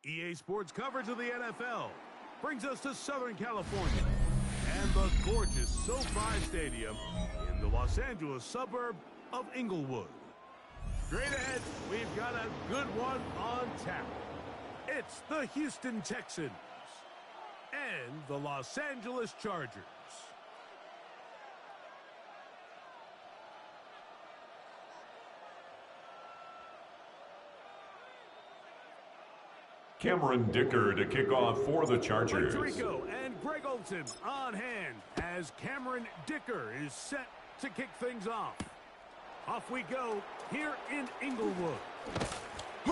EA Sports coverage of the NFL brings us to Southern California and the gorgeous SoFi Stadium in the Los Angeles suburb of Inglewood. Straight ahead, we've got a good one on tap. It's the Houston Texans and the Los Angeles Chargers. Cameron Dicker to kick off for the Chargers. Rico and Greg Olson on hand as Cameron Dicker is set to kick things off. Off we go here in Inglewood.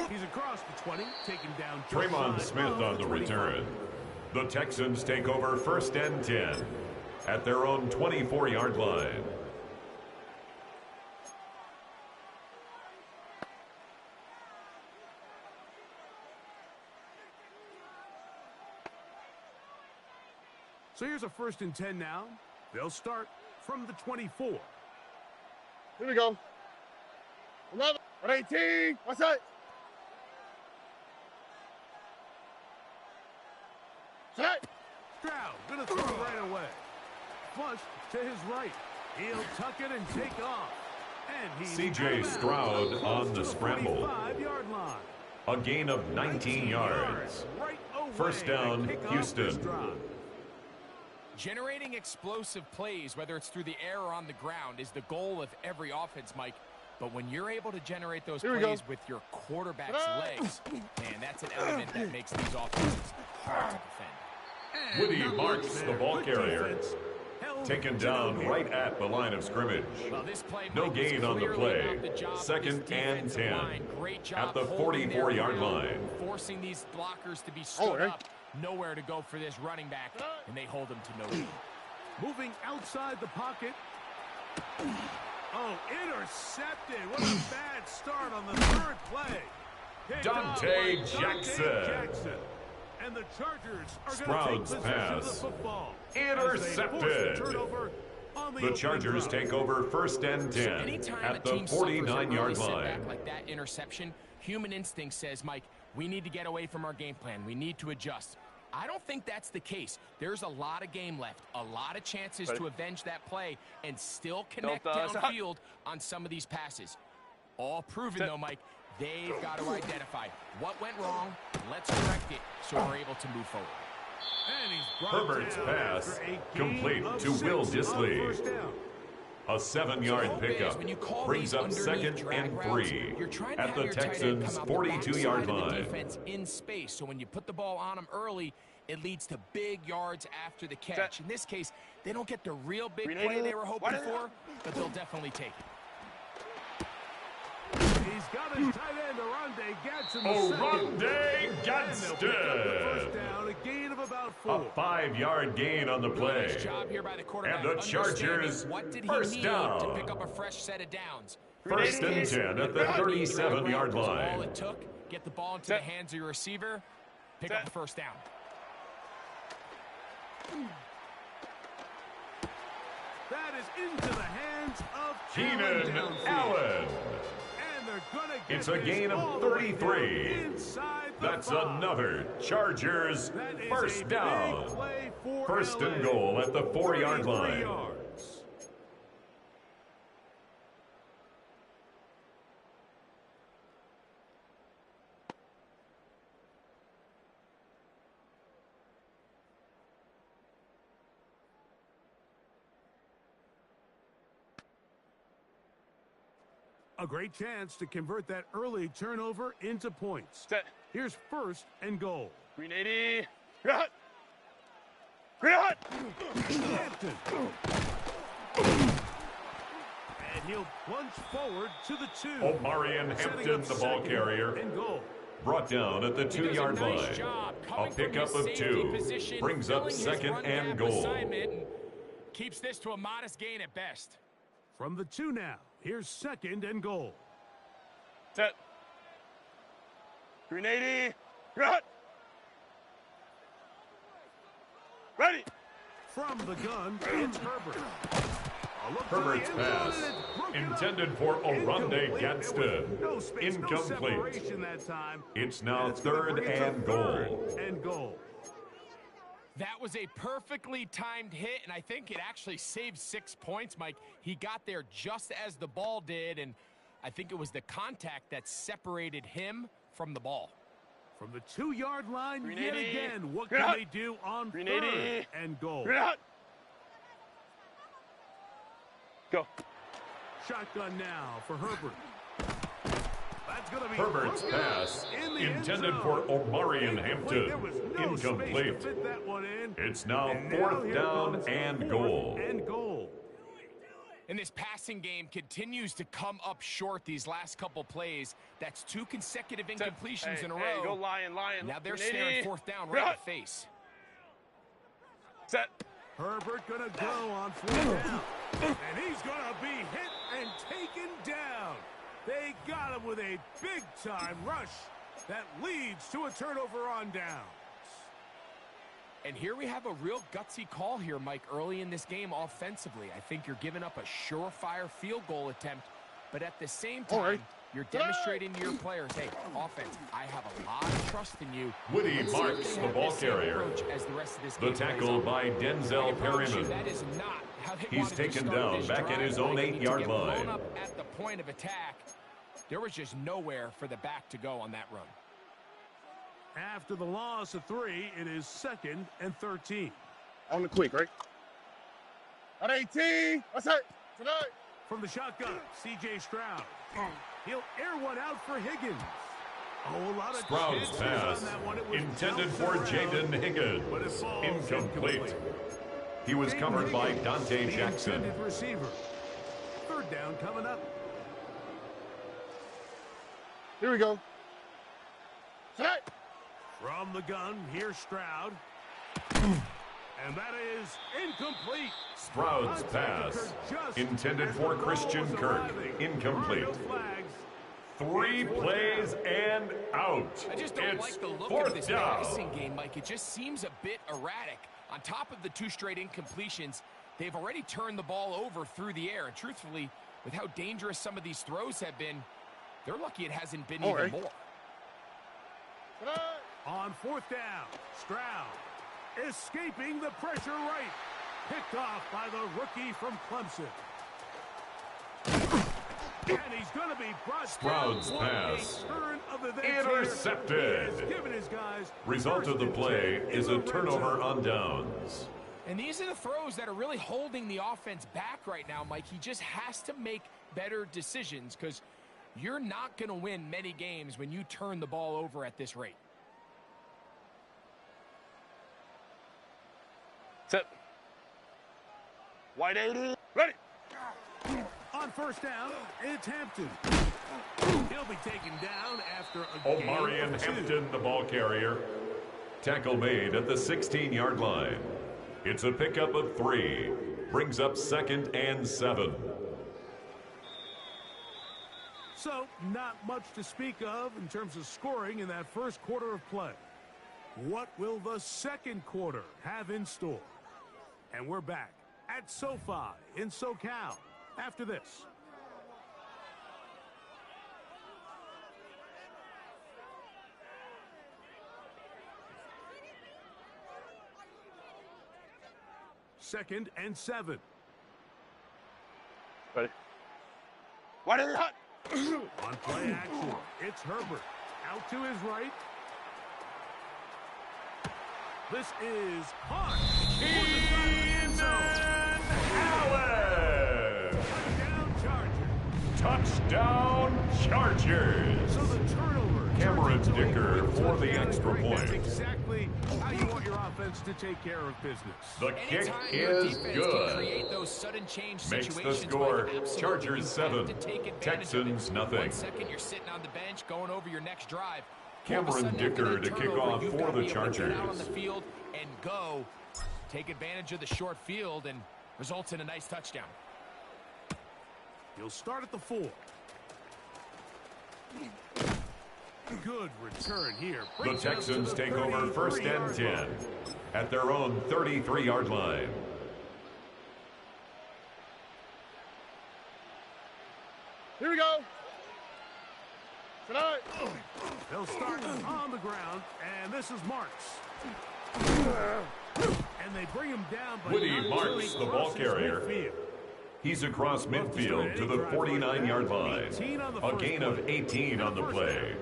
He's across the 20, taking down Tremont Smith on the return. The Texans take over 1st and 10 at their own 24-yard line. So here's a 1st and 10 now. They'll start from the 24. Here we go. 11, 18. What's that? Set. Stroud gonna throw right away. Flush to his right. He'll tuck it and take off. And C.J. Stroud on the scramble. 5-yard line. A gain of 19 yards. Right away. 1st down, Houston. Generating explosive plays, whether it's through the air or on the ground, is the goal of every offense, Mike. But when you're able to generate those plays with your quarterback's legs, man, that's an element that makes these offenses hard to defend. Woody marks the ball carrier. Taken down right at the line of scrimmage. No gain on the play. 2nd and 10 at the 44-yard line. Forcing these blockers to be stood up. Nowhere to go for this running back, and they hold him to no gain. Moving outside the pocket. Oh, intercepted. What a bad start on the 3rd play. Dante Jackson. And the Chargers are Sprout's going to take possession of the pass. football. Intercepted. The Chargers take over 1st and 10 at the 49-yard line. Like that interception, human instinct says, Mike, we need to get away from our game plan. We need to adjust. I don't think that's the case. There's a lot of game left, a lot of chances to avenge that play and still connect downfield on some of these passes. All proven, though, Mike. They've got to identify what went wrong. Let's correct it so we're able to move forward. Herbert's pass complete to Will Dissly. A 7-yard pickup brings up 2nd and 3 at the Texans' 42-yard line. Defense in space, so when you put the ball on them early, it leads to big yards after the catch. In this case, they don't get the real big play they were hoping for, but they'll definitely take it. He's got his tight end, Oronde Gadsden. First down, a gain of about 4. A 5-yard gain on the play. Nice job here by the quarterback. And the Chargers, what did he 1st need down. to pick up a fresh set of downs? 1st and 10 at the 37-yard All line. it took, get the ball into the hands of your receiver, pick up the 1st down. That is into the hands of Keenan Allen. It's a gain of 33. That's another Chargers 1st down. 1st and goal at the 4-yard line. A great chance to convert that early turnover into points. Set. Here's 1st and goal. Green 80. Cut. Cut. Hampton. And he'll plunge forward to the 2. Omarion Hampton, the ball carrier, brought down at the 2-yard line. A pickup of 2 brings up 2nd and goal. Keeps this to a modest gain at best. From the 2 now. Here's 2nd and goal. Set. Green 80. Cut. Ready. From the gun, it's Herbert. Herbert's pass, intended for Oronde Gadsden, incomplete. It's now third and goal. That was a perfectly timed hit, and I think it actually saved 6 points, Mike. He got there just as the ball did, and I think it was the contact that separated him from the ball. From the 2-yard line, yet again, what can they do on third and goal? Go. Shotgun now for Herbert. That's going to be Herbert's pass, intended for Omarion Hampton, incomplete. It's now fourth down and goal. And this passing game continues to come up short these last couple plays. That's 2 consecutive incompletions in a row. Go Lion. Now they're staring fourth down right in the face. Set. Herbert going to go on fourth down. And he's going to be hit and taken down. They got him with a big-time rush that leads to a turnover on downs. And here we have a real gutsy call here, Mike, early in this game offensively. I think you're giving up a surefire field goal attempt, but at the same time, you're demonstrating to your players, hey, offense, I have a lot of trust in you. Woody marks the ball carrier. The tackle by Denzel Perryman. That is not how they He's taken down back at his own 8-yard line. Up at the point of attack, there was just nowhere for the back to go on that run. After the loss of 3, it is 2nd and 13. On the quick, right? At 18. What's that? Tonight. From the shotgun, C.J. Stroud. He'll air one out for Higgins. Oh, a lot of Stroud's pass, intended for Jaden Higgins, incomplete. He was covered by Dante Jackson. Receiver. Third down coming up. Here we go. Set. From the gun, here's Stroud. And that is incomplete. Stroud's pass, intended for Christian Kirk, incomplete. 3 plays and out. I just don't like the look of this passing game, Mike. It just seems a bit erratic. On top of the 2 straight incompletions, they've already turned the ball over through the air. And truthfully, with how dangerous some of these throws have been, they're lucky it hasn't been even more. On fourth down, Stroud escaping the pressure right. Picked off by the rookie from Clemson. And he's going to be brought Stroud's down. Pass. Intercepted. Result of the play is a turnover on downs. And these are the throws that are really holding the offense back right now, Mike. He just has to make better decisions because you're not going to win many games when you turn the ball over at this rate. Set. Wide 80. Ready. On first down, it's Hampton. He'll be taken down after a Omarion Hampton, the ball carrier. Tackle made at the 16-yard line. It's a pickup of 3. Brings up 2nd and 7. So, not much to speak of in terms of scoring in that first quarter of play. What will the second quarter have in store? And we're back at SoFi in SoCal after this. Second and 7. Ready. What is hot? On play action, it's Herbert. Out to his right. This is hot. Touchdown Chargers. So the turnover. Cameron Dicker for the extra point. That's exactly how you want your offense to take care of business. The kick is good. Makes the score Chargers 7, Texans nothing. 1 second you're sitting on the bench going over your next drive. Cameron Dicker to kick off for the Chargers. Out on the field and go. Take advantage of the short field and results in a nice touchdown. He'll start at the 4. Good return here. The Texans take over first and 10 at their own 33-yard line. Here we go. Tonight. They'll start on the ground, and this is Marks. And they bring him down by Woody Marks, the ball carrier. Midfield. He's across midfield to the 49-yard line. A gain of 18 on the play.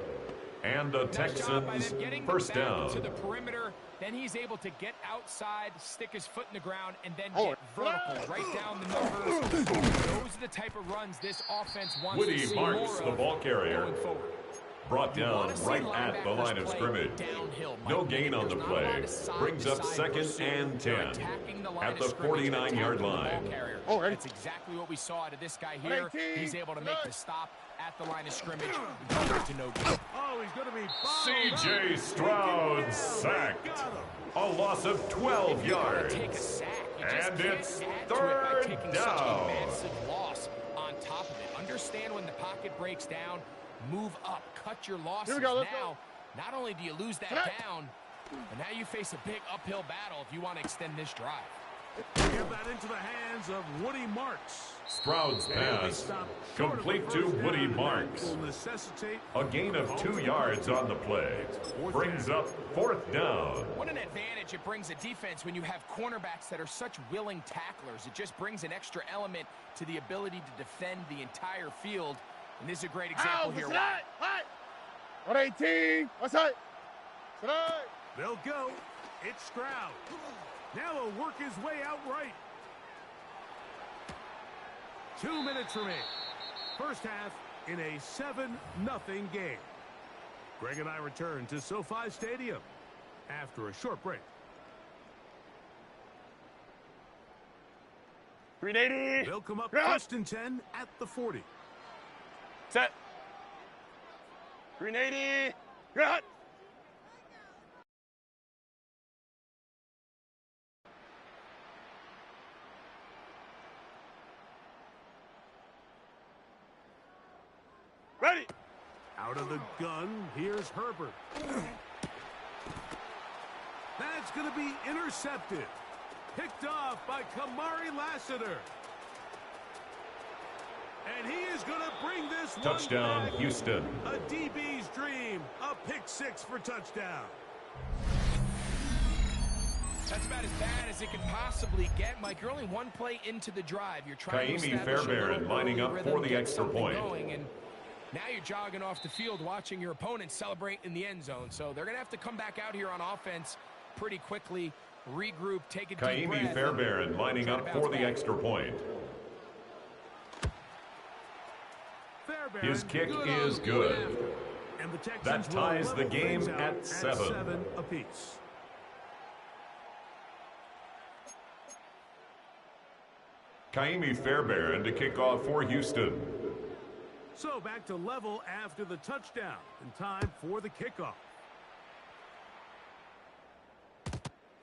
And the Texans first down. To the perimeter, then he's able to get outside, stick his foot in the ground, and then get vertical right down the numbers. Those are the type of runs this offense wants to see more of. Woody Marks, the ball carrier. Going forward. Brought down right at the line of scrimmage. No gain on the play. Brings up 2nd and 10 at the 49-yard line. That's exactly what we saw out of this guy here. He's able to make the stop at the line of scrimmage. To no good. Oh, he's going to be C.J. Stroud sacked. A loss of 12 yards. And it's 3rd down. Massive loss on top of it. Understand when the pocket breaks down, move up, cut your losses. Now, not only do you lose that down, but now you face a big uphill battle if you want to extend this drive. Give that into the hands of Woody Marks. Stroud's pass complete to Woody Marks. A gain of 2 yards on the play. Brings up 4th down. What an advantage it brings a defense when you have cornerbacks that are such willing tacklers. It just brings an extra element to the ability to defend the entire field. And this is a great example here. 118. What's that? They'll go. It's Stroud. Now he'll work his way out right. 2 minutes remain. First half in a 7-0 game. Greg and I return to SoFi Stadium after a short break. 380. They'll come up 1st and 10 at the 40. Set. 380. Cut. Ready. Out of the gun, here's Herbert. That's going to be intercepted. Picked off by Kamari Lassiter. And he is going to bring this touchdown, one back. Houston. A DB's dream. A pick 6 for touchdown. That's about as bad as it can possibly get, Mike. You're only one play into the drive. You're trying to Kaimi Fairbairn lining up for the extra point. And now you're jogging off the field watching your opponent celebrate in the end zone. So they're going to have to come back out here on offense pretty quickly, regroup, take a deep breath. Kaimi Fairbairn lining up for the extra point. His kick is good. That ties the game at 7 apiece. Kaimi Fairbairn to kick off for Houston. So back to level after the touchdown, and time for the kickoff.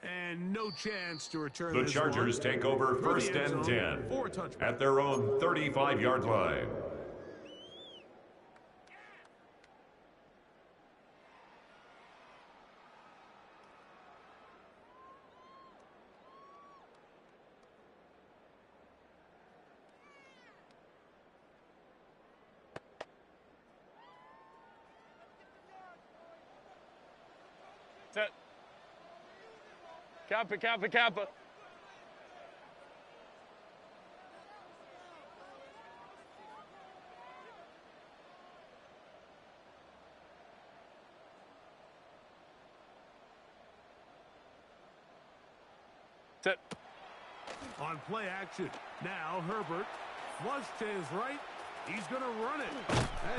And no chance to return. The Chargers take over 1st and 10 at their own 35-yard line. Set. Kappa, Kappa, Kappa. Set. On play action. Now Herbert flush to his right. He's going to run it.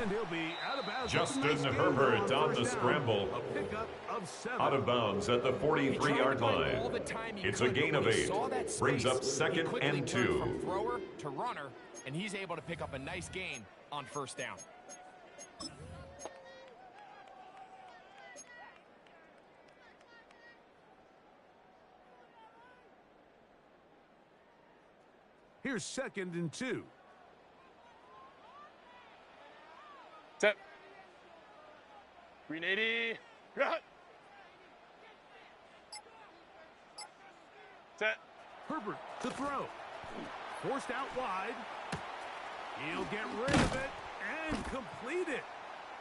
And he'll be out of bounds. Justin Herbert on the scramble. A pickup of 7. Out of bounds at the 43-yard line. It's a gain of 8. Brings up 2nd and 2. From thrower to runner, and he's able to pick up a nice gain on 1st down. Here's 2nd and 2. Set. 380. Cut. Set. Herbert to throw. Forced out wide. He'll get rid of it. completed.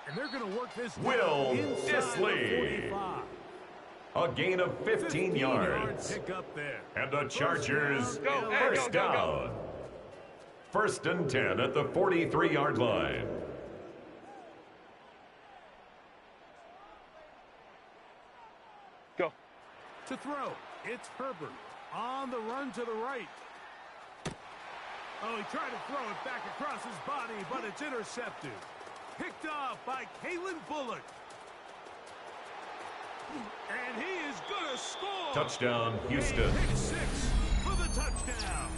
And they're going to work this Will inside Disley. the 45. A gain of 15 yards. Pick up there. And the Chargers down, first down. First and 10 at the 43-yard line. Go. To throw, it's Herbert. On the run to the right. Oh, he tried to throw it back across his body, but it's intercepted. Picked off by Kalen Bullock. And he is going to score. Touchdown, Houston. Pick 6 for the touchdown.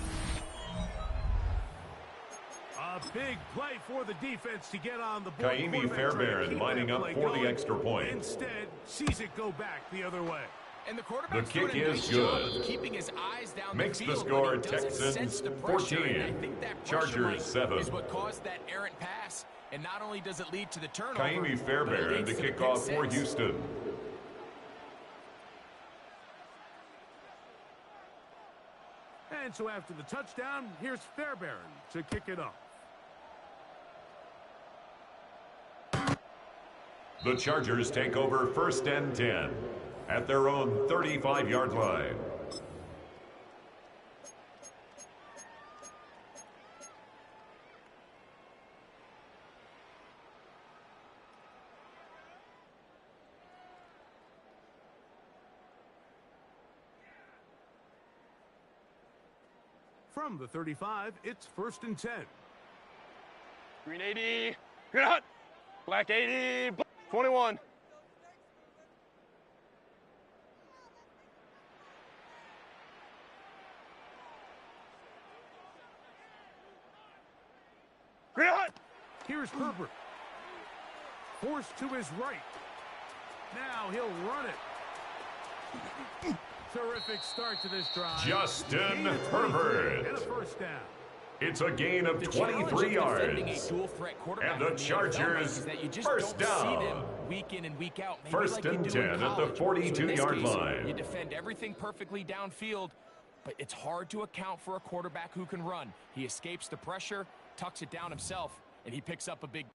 A big play for the defense to get on the board. Kaimi Fairbairn lining up for the extra point. Instead, sees it go back the other way. And the quarterback's The kick doing a is nice job good. of keeping his eyes down Makes the the field score when he doesn't sense Texans the pressure. 14, And I think that pressure, Chargers Mike, 7. is what caused that errant pass. And not only does it lead to the turnover, Kaimi but it Fairbairn leads to the kick pick off for six. Houston. And so after the touchdown, here's Fairbairn to kick it off. The Chargers take over first and 10 at their own 35-yard line. From the 35, it's first and 10. Green 80. Green hot. Black 80. 21. Green hot. Here's Herbert. Forced to his right. Now he'll run it. Terrific start to this drive. Justin Gain of 23 Herbert. and a first down. It's a gain of The challenge 23 of defending yards. a dual-threat quarterback And the in NFL, Mike, Chargers is that you just first don't see down. them week in and week out. Maybe First like you and do in 10 at the college. So in this 42-yard case, line. You defend everything perfectly downfield, but it's hard to account for a quarterback who can run. He escapes the pressure, tucks it down himself, and he picks up a big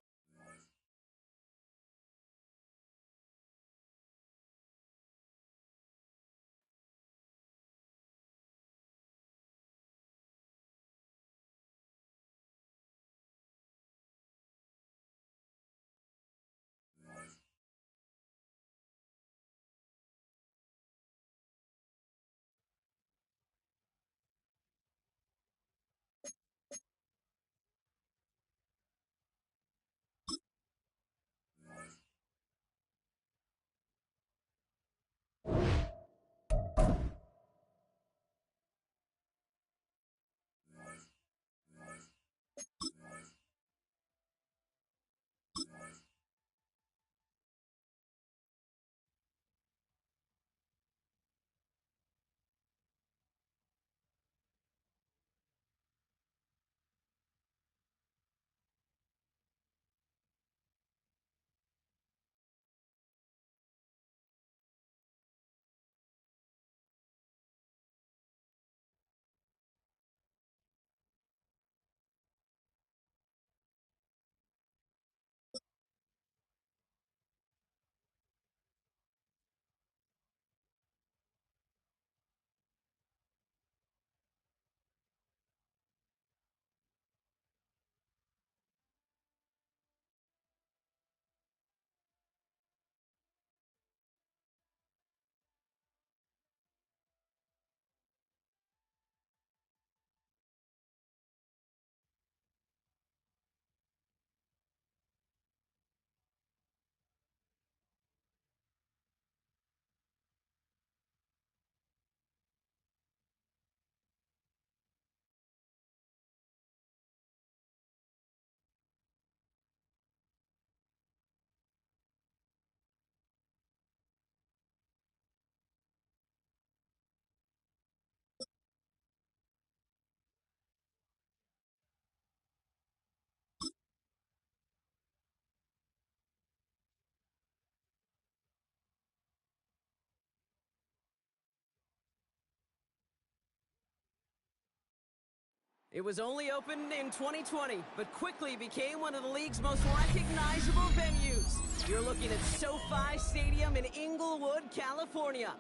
It was only opened in 2020, but quickly became one of the league's most recognizable venues. You're looking at SoFi Stadium in Inglewood, California.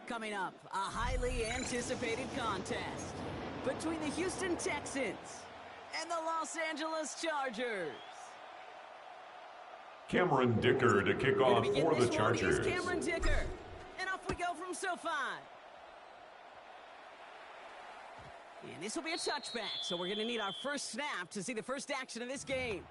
Coming up, a highly anticipated contest between the Houston Texans and the Los Angeles Chargers. Cameron Dicker to kick off for the Chargers. He's Cameron Dicker. And off we go from SoFi. And this will be a touchback, so we're going to need our first snap to see the first action of this game.